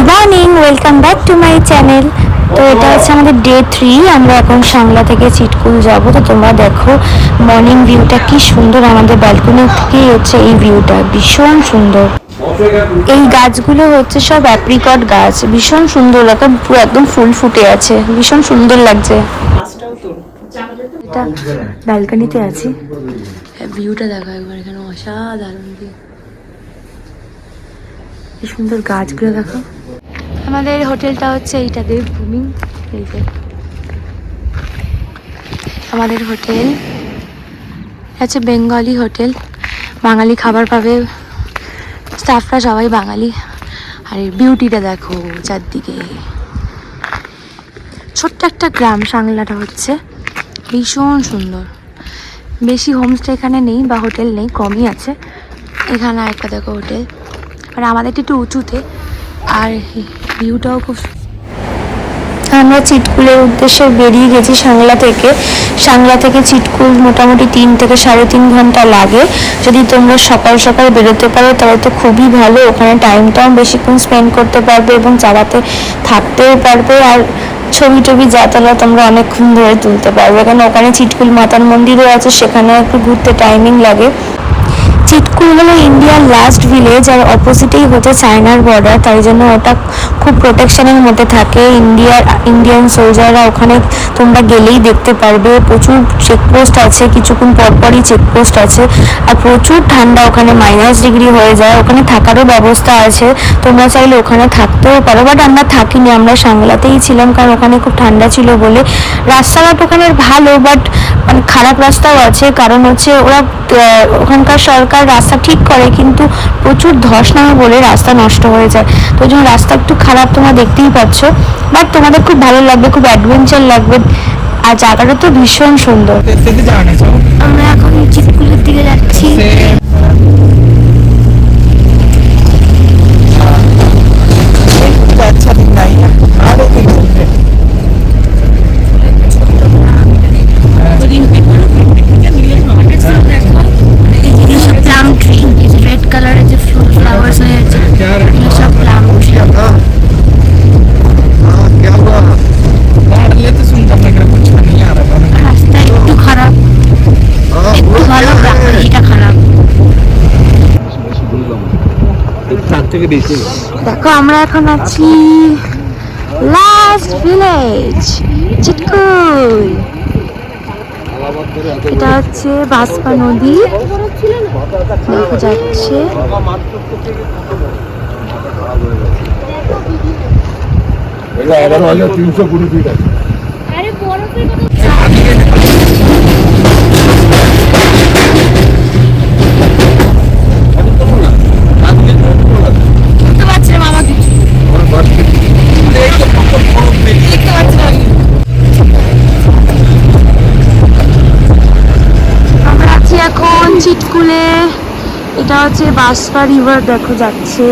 Morning, welcome back to my channel. তো এটা হচ্ছে আমাদের ডে 3। আমরা এখন সাংলা থেকে চিটকুল যাব। তো তোমরা দেখো মর্নিং ভিউটা কি সুন্দর, আমাদের ব্যালকনি থেকেই হচ্ছে এই ভিউটা, ভীষণ সুন্দর। এই গাছগুলো হচ্ছে সব অ্যাপ্রিকট গাছ, ভীষণ সুন্দর, এখন পুরো একদম ফুল ফুটে আছে, ভীষণ সুন্দর লাগছে। এটা ব্যালকনিতে আছি, ভিউটা দেখো একবার, এখানে অসাধারণ ভিউ, কি সুন্দর গাছগুলো দেখো। আমাদের হোটেলটা হচ্ছে এইটা, দেবভূমি। এই যে আমাদের হোটেল হচ্ছে বেঙ্গলি হোটেল, বাঙালি খাবার পাবে, স্টাফরা সবাই বাঙালি। আর এই বিউটিটা দেখো চারদিকে, ছোট্ট একটা গ্রাম সাংলাটা হচ্ছে, ভীষণ সুন্দর। বেশি হোমস্টে এখানে নেই বা হোটেল নেই, কমই আছে। এখানে একটা দেখো হোটেল, আর আমাদেরটা একটু উঁচুতে, আর ভিউটাও খুব। আমরা চিটকুলের উদ্দেশ্যে বেরিয়ে গেছি সাংলা থেকে। সাংলা থেকে চিটকুল মোটামুটি 3 থেকে 3.5 ঘন্টা লাগে। যদি তোমরা সকাল সকাল বেরোতে পারো তাহলে তো খুবই ভালো, ওখানে টাইমটাও বেশিক্ষণ স্পেন্ড করতে পারবে এবং চালাতে থাকতেও পারবে, আর ছবি টবি যা তোলা তোমরা অনেকক্ষণ ধরে তুলতে পারবে, কারণ ওখানে চিটকুল মাতার মন্দিরও আছে, সেখানে একটু ঘুরতে টাইমিং লাগে। চিটকুল হলো ইন্ডিয়ার লাস্ট ভিলেজ, আর অপোজিটেই হচ্ছে চায়নার বর্ডার, তাই জন্য ওটা খুব প্রোটেকশনের মধ্যে থাকে। ইন্ডিয়ান সোলজাররা ওখানে তোমরা গেলেই দেখতে পারবে। প্রচুর চেকপোস্ট আছে, কিছুক্ষণ পরপরই চেকপোস্ট আছে, আর প্রচুর ঠান্ডা, ওখানে -ডিগ্রি হয়ে যায়। ওখানে থাকারও ব্যবস্থা আছে, তোমরা চাইলে ওখানে থাকতেও পারো, বাট আমরা থাকিনি, আমরা সাংলাতেই ছিলাম, কারণ ওখানে খুব ঠান্ডা ছিল বলে। রাস্তাঘাট ওখানে ভালো, বাট মানে খারাপ রাস্তাও আছে, কারণ হচ্ছে ওরা ওখানকার সরকার রাস্তা ঠিক করে, কিন্তু প্রচুর ধস নামে বলে রাস্তা নষ্ট হয়ে যায়। তো ওই জন্য রাস্তা একটু খারাপ, তোমরা দেখতেই পাচ্ছ, বাট তোমাদের খুব ভালো লাগবে, খুব অ্যাডভেঞ্চার লাগবে, আর জায়গাটা তো ভীষণ সুন্দর। আমরা এখন চিটকুলের দিকে যাচ্ছি। দেখো আমরা এখন আছি লাস্ট ভিলেজ চিটকুল। এটা হচ্ছে বাসপা নদী, দেখা যাচ্ছে। আমরা আছি এখন চিটকুলে, এটা হচ্ছে বাসপা রিভার, দেখো যাচ্ছে,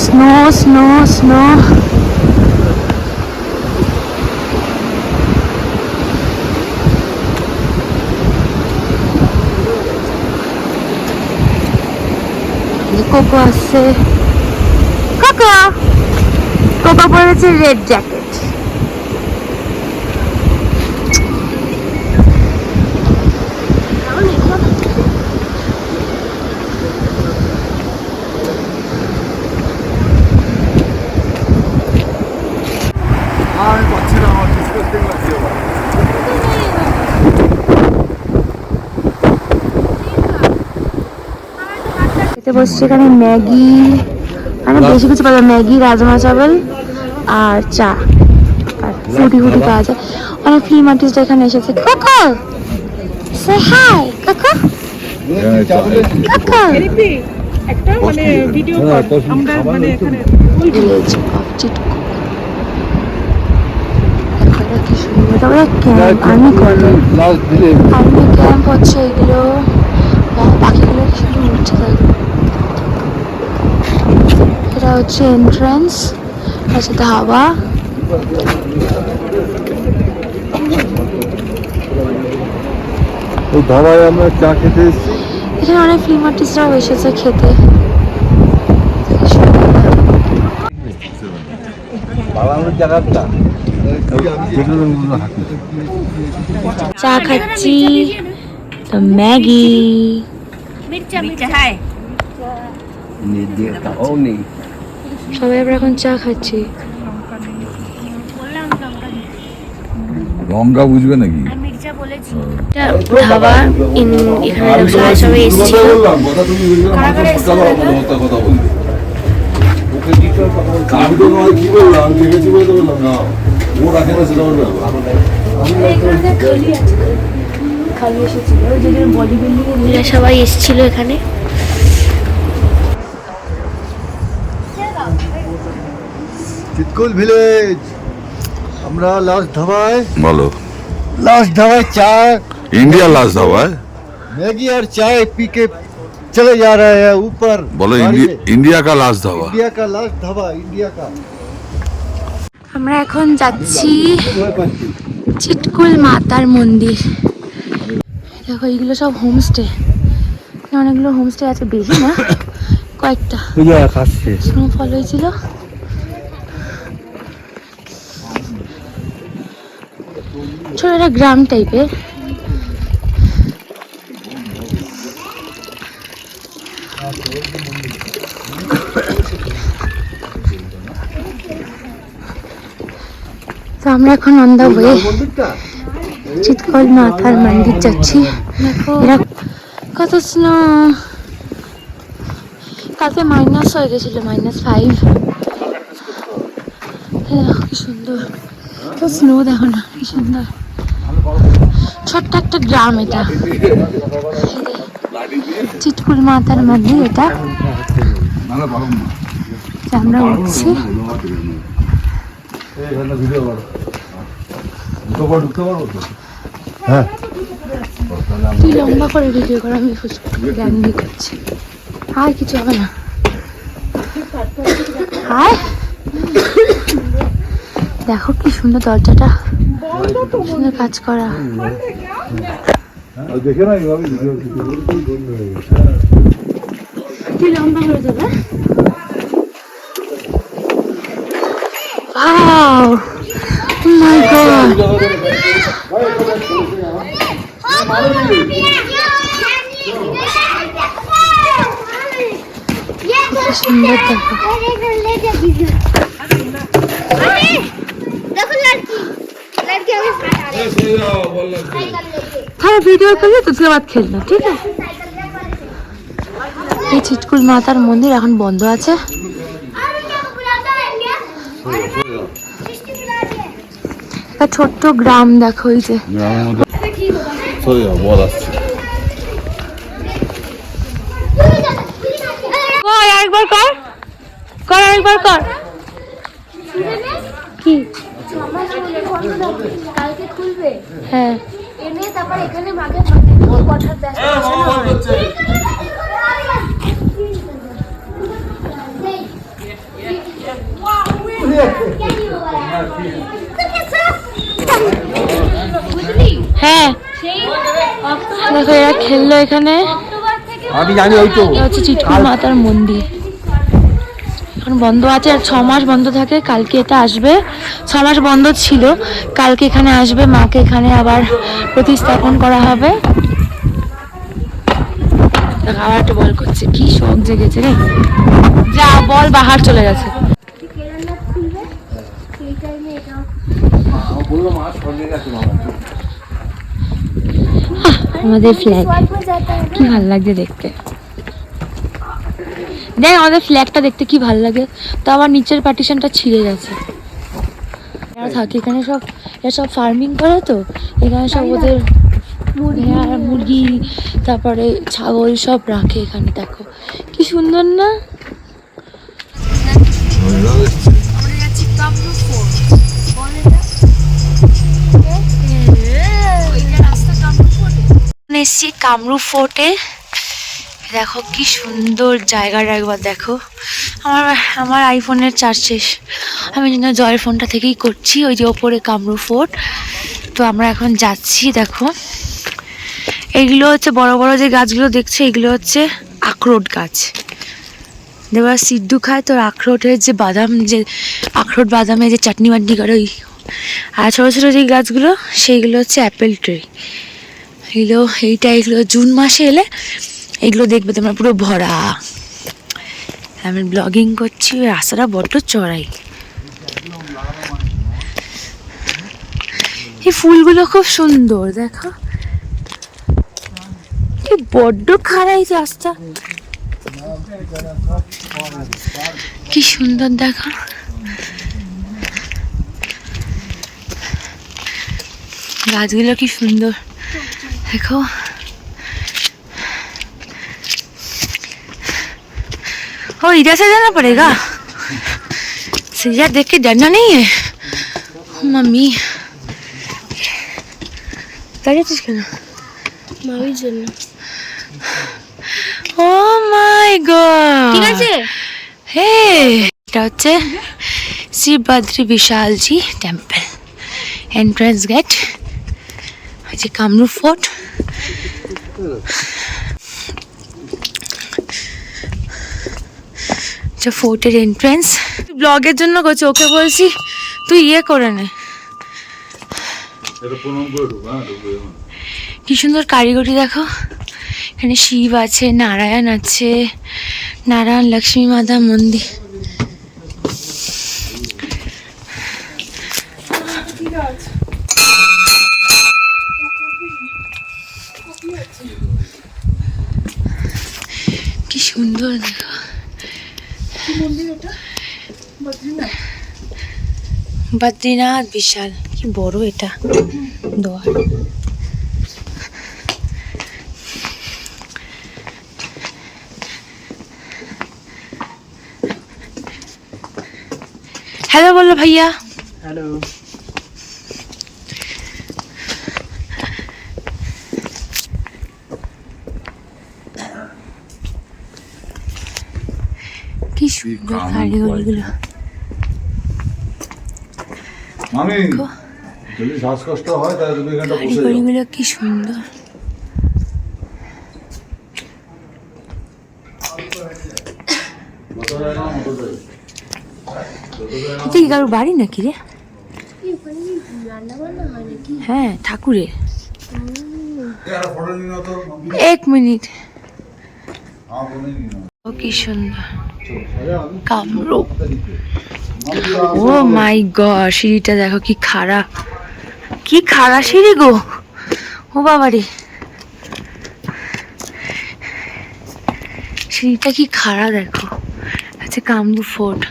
স্নো স্নো স্নো। কোকো আছে, কোকো কোকো পরেছে রেড জ্যাকেট। বসছে এখানে ম্যাগি, মানে বেশি কিছু পাওয়া যায়, ম্যাগি, রাজমা চাবল আর চা, আর ফুটি ফুটি পাওয়া যায়। অনেক ফিল্ম আর্টিস্ট এখানে এসেছে। কোকো সে হাই, কোকো কোকো। একটা মানে ভিডিও আমরা মানে এখানে ভিলেজ অফ চিটকুল। কি সুন্দর, তবে camp, army quarter, army camp হচ্ছে এগুলো। পাখিগুলো কি সুন্দর উঠছে, এটা হচ্ছে এন্ট্রান্স, আছে ধাবা। ওই ধাবায় আমরা চা খেতে এসেছি। এখানে অনেক ফিল্ম আর্টিস্টরাও এসেছে খেতে। চা খাচ্ছি তো ম্যাগি সবাই আমরা এখন চা খাচ্ছি। লঙ্কা বুঝবে নাকি? ধাবা এখানে সবাই এসেছিল। সবাই এসেছিল এখানে। চিৎকুল ভিলেজ আমরা লাস্ট ধাবায় বলো। लास्ट ढाबा चाय इंडिया लास्ट ধাবা मैगी और चाय पी के चले जा रहे हैं ऊपर। बोलो गाड़ी में। इंडिया का लास्ट ধাবা। इंडिया का लास्ट ढाबा इंडिया का। আমরা এখন যাচ্ছি চিটকুল মাতার মন্দির। দেখো এগুলো সব হোমস্টে, অনেকগুলো হোমস্টে আছে, বেশি না কয়েকটা। স্নোফল হয়েছিল। ছোট একটা গ্রাম টাইপের। তো আমরা এখন অন দা ওয়ে চিৎকুল মাতার মন্দির যাচ্ছি। এরা কত স্নো, কালকে মাইনাস হয়ে গেছিল, -5। দেখো কি সুন্দর, তো স্নো দেখো না কি সুন্দর। ছোট্ট একটা গ্রাম এটা, চিৎকুল মাতার মন্দির এটা। আমরা উঠছি। তুই লম্বা করে ভিডিও কর, আমি জ্ঞান দিয়ে করছি। আর কিছু হবে না। হাই দেখো কি সুন্দর দরজাটা, সুন্দর কাজ করা। তুই লম্বা করে দেবে। Wow! Oh my God! সুন্দর দেখো। हाँ वीडियो कर लिया तो उसके बाद खेलना, ठीक है। এই চিৎকুল মাতার মন্দির এখন বন্ধ আছে। একটা ছোট্ট গ্রাম দেখো, এই যে আরেকবার কর, কর আরেকবার কর। কি কালকে খুলবে? হ্যাঁ এনে তারপর এখানে মাকে কথা দেখাচ্ছে। হ্যাঁ দেখো এরা খেললো এখানে। আমি জানি ওই তো হচ্ছে চিৎকুল মাতার মন্দির। এখন বন্ধ আছে, আর 6 মাস বন্ধ থাকে। কালকে এটা আসবে, 6 মাস বন্ধ ছিল, কালকে এখানে আসবে, মাকে এখানে আবার প্রতিস্থাপন করা হবে। আবার একটা বল করছে, কি শখ জেগেছে রে, যা বল বাহার চলে গেছে। আমাদের ফ্ল্যাগ কি ভালো লাগছে দেখতে। দেখ আমাদের ফ্ল্যাগটা দেখতে কি ভালো লাগে। তো আবার নিচের পার্টিশনটা ছিঁড়ে গেছে। এরা থাকে এখানে, সব এরা সব ফার্মিং করে, তো এখানে সব ওদের মুরগি তারপরে ছাগল সব রাখে এখানে। দেখো কি সুন্দর না। এসছি কামরূপ ফোর্টে। দেখো কি সুন্দর জায়গাটা, একবার দেখো। আমার আইফোনের চার্জ শেষ, আমি জন্য জয়ের ফোনটা থেকেই করছি। ওই যে ওপরে কামরূপ ফোর্ট। তো আমরা এখন যাচ্ছি। দেখো এইগুলো হচ্ছে বড় বড় যে গাছগুলো দেখছে, এগুলো হচ্ছে আখরোট গাছ। দেওয়া সিদ্ধু খায় তোর আখরোটের যে বাদাম, যে আখরোট বাদামে যে চাটনি বাটনি করে ওই। আর ছোটো ছোটো যে গাছগুলো সেইগুলো হচ্ছে অ্যাপেল ট্রি। এইগুলো জুন মাসে এলে এগুলো দেখবে তোমরা পুরো ভরা। আমি ব্লগিং করছি, রাস্তাটা বড্ড চড়াই। এই ফুলগুলো খুব সুন্দর, দেখো কি বড্ড খাড়াই রাস্তা, কি সুন্দর দেখো। গাছগুলো কি সুন্দর देखो। ओ इधर से जाना पड़ेगा, सीधा देख के डरना नहीं है। मम्मी क्या चीज करना मावी जन्ना। ओ माय गॉड ठीक আছে। হে এটা হচ্ছে Shri Badri Vishalji temple, entrance gate. যে কামরূপ ফোর্ট, ফোর্টের এন্ট্রান্স। ব্লগের জন্য করছি, ওকে বলছি তুই ইয়ে করে নে। কি সুন্দর কারিগরি দেখো, এখানে শিব আছে, নারায়ণ আছে, নারায়ণ লক্ষ্মী মাতা মন্দির। কি সুন্দর দেখো বদ্রীনাথ বিশাল, কি বড় এটা দোয়ার। हेलो बोलो भैया। हेलो। কি সুন্দর কারিগরিগুলো। মামি যদি শ্বাসকষ্ট হয় তাহলে তুমি এখানটা বসে যাও। কারিগরিগুলো কি সুন্দর। এটা কি কারোর বাড়ি নাকি রে? হ্যাঁ ঠাকুরের। এক মিনিট, ও কি সুন্দর কামরূপ। ও মাই গড, সিঁড়িটা দেখো কি খাড়া, কি খাড়া সিঁড়ি গো। ও বাবারে, সিঁড়িটা কি খাড়া দেখো। আচ্ছা কামরূপ ফোর্ট।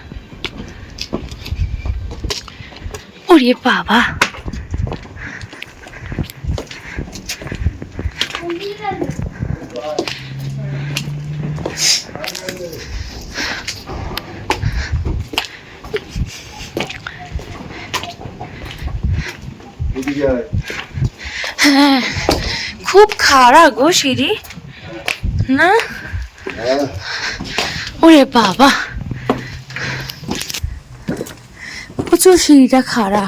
ওরে বাবা, হ্যাঁ খুব খাড়া গো সিঁড়ি না। ওরে বাবা, প্রচুর সিঁড়িটা খাড়া।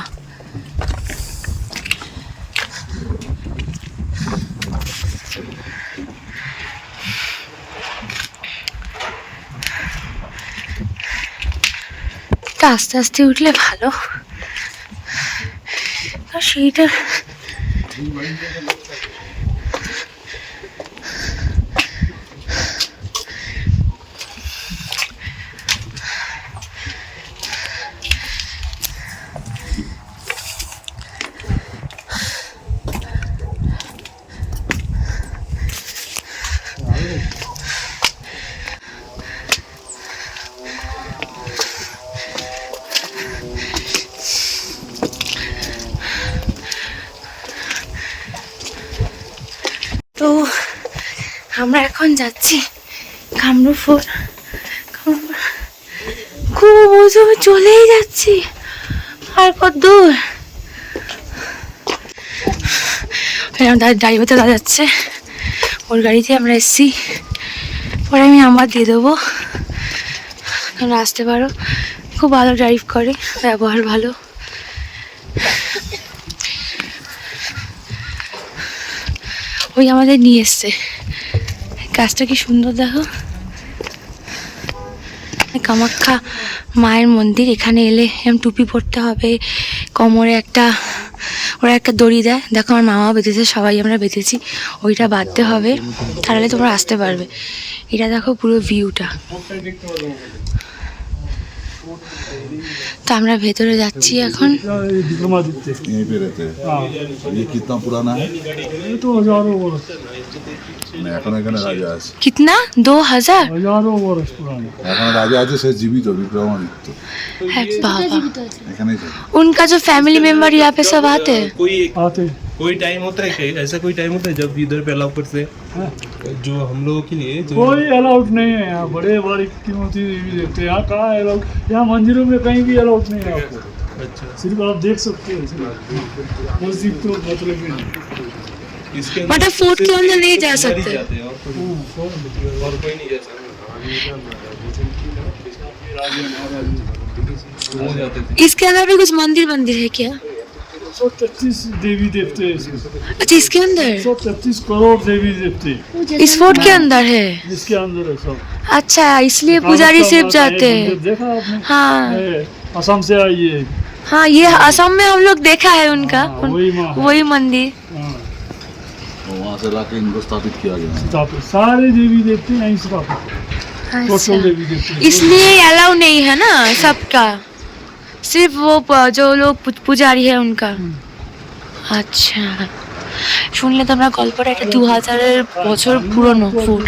আস্তে আস্তে উঠলে ভালো, সিঁড়িটা তো আমরা এখন যাচ্ছি কামরূপ ফোর্ট। খুব জোরে চলেই যাচ্ছি, আর কত দূর। ড্রাইভার চলে যাচ্ছে, ওর গাড়িতে আমরা এসছি। পরে আমি নাম্বার দিয়ে দেবো, তোমরা আসতে পারো। খুব ভালো ড্রাইভ করে, ব্যবহার ভালো। ওই আমাদের নিয়ে এসছে, গাছটা কি সুন্দর দেখো। কামাখ্যা মায়ের মন্দির, এখানে এলে এরকম টুপি পরতে হবে, কোমরে ওরা একটা দড়ি দেয়, দেখো আমার মামাও বেঁধেছে, সবাই আমরা বেঁধেছি, ওইটা বাঁধতে হবে, তাহলে তোমরা আসতে পারবে। এটা দেখো পুরো ভিউটা। তো আমরা ভেতরে যাচ্ছি এখন। यहीं पे रहते हैं। ये कितना पुराना है? ये तो हजारों वर्ष এখন এখানে রাজা আছে। कितना 2000? हजारों वर्ष पुराना। এখন রাজা আছে, সে জীবিত, বিক্রমাদিত্য। है बाबा, এখানেই থাকে। उनका जो फैमिली मेंबर यहाँ पे सब आते हैं। आते कोई टाइम होता है क्या? ऐसा कोई टाइम होता है जब इधर पे अलाउ करते हैं जो हम लोगों के लिए जो कोई अलाउड नहीं है यहाँ, बड़े बड़ी कीमती देवी देवते यहाँ कहाँ अलाउड, यहाँ मंदिरों में कहीं भी अलाउड नहीं है आपको। अच्छा सिर्फ आप देख सकते हो, मस्जिद तो मतलब ही नहीं। इसके मतलब फोर्ट के अंदर नहीं जा सकते। जाते हैं और कोई नहीं जा सकता। वो जाते थे। इसके अंदर भी कुछ मंदिर है क्या? 133 देवी देवते हैं इसमें। अच्छा, इसके अंदर 133 करोड़ देवी देवते इस फोर्ट के अंदर है। जिसके अंदर है सब। अच्छा, इसलिए पुजारी सिर्फ जाते हैं। देखा आपने? हाँ है, असम से आई है। हाँ, ये असम में हम लोग देखा है उनका, हाँ, वही माँ है। वही मंदिर। हाँ, तो वहाँ से लाके इनको स्थापित किया गया। स्थापित सारे देवी देवते यहीं स्थापित, टोटल अच्छा, देवी देवते। इसलिए अलाउ नहीं है ना सबका, सिर्फ वो जो लोग पुजारी है उनका। আচ্ছা, শুনলে তোমরা গল্পটা, এটা 2000 বছর পুরনো ফুল।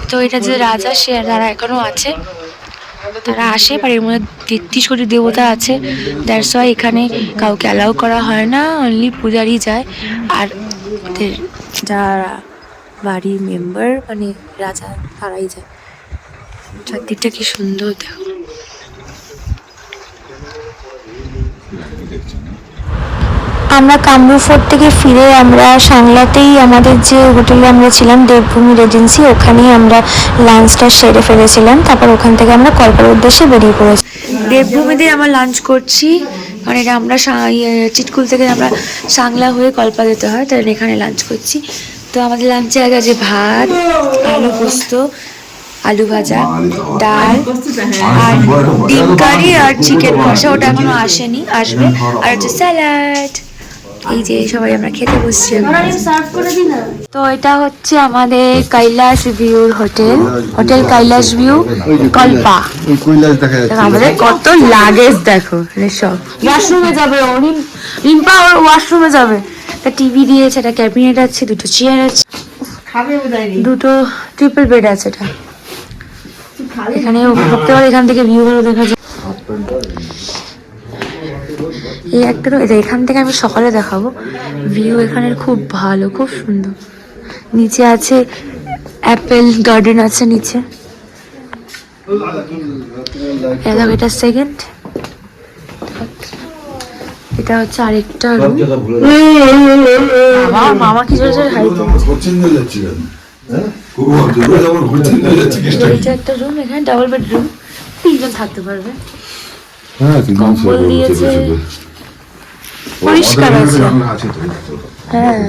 তো এটা যে রাজা, সে তারা এখনো আছে, তারা আসে, আর এর মধ্যে 33 কোটি দেবতা আছে। দ্যাটস ওয়াই এখানে কাউকে অ্যালাউ করা হয় না, অনলি পূজারি যায়, আর ওদের যারা বাড়ির মেম্বার মানে রাজা তারাই যায়। চারদিকটা কি সুন্দর দেখো। আমরা কামরূপ ফোর্ট থেকে ফিরে আমরা সাংলাতেই আমাদের যে হোটেলে আমরা ছিলাম, দেবভূমি রেজেন্সি, ওখানেই আমরা লাঞ্চটা সেরে ফেলেছিলাম। তারপর ওখান থেকে আমরা কল্পার উদ্দেশ্যে বেরিয়ে পড়েছি। দেবভূমিতে আমরা লাঞ্চ করছি, কারণ এটা আমরা চিটকুল থেকে আমরা সাংলা হয়ে কল্পা যেতে হয়, তাই এখানে লাঞ্চ করছি। তো আমাদের লাঞ্চে আগে আছে ভাত, আলু পোস্ত, আলু ভাজা, ডাল, আর ডিম কারি আর চিকেন কষা, ওটা এখনো আসেনি, আসবে, আর হচ্ছে স্যালাড। এই যে সবাই আমরা খেতে বসছি। তো এটা হচ্ছে আমাদের কৈলাস ভিউর hotel, hotel Kailash view Kalpa. Kailash দেখা যাচ্ছে। আমাদের কত লাগেজ দেখো, সব ওয়াশরুমে যাবে, রিম্পা ওর ওয়াশরুমে যাবে। একটা টিভি দিয়েছে, একটা ক্যাবিনেট আছে, দুটো চেয়ার আছে, দুটো ট্রিপল বেড আছে। এটা এখানে ঢুকতে পারে, এখান থেকে ভিউ ভালো দেখা যায়। এই একটা এখান থেকে আমি সকালে দেখাবো ভিউ, এখানের খুব ভালো, খুব সুন্দর। নিচে আছে অ্যাপেল গার্ডেন আছে নিচে। এটা সেকেন্ড, এটা হচ্ছে আরেকটা রুম। মামা কি চলছে, এটা একটা রুম, এখানে ডাবল বেডরুম, 3 জন থাকতে পারবে। কম্বল দিয়েছে, পরিষ্কার আছে। হ্যাঁ।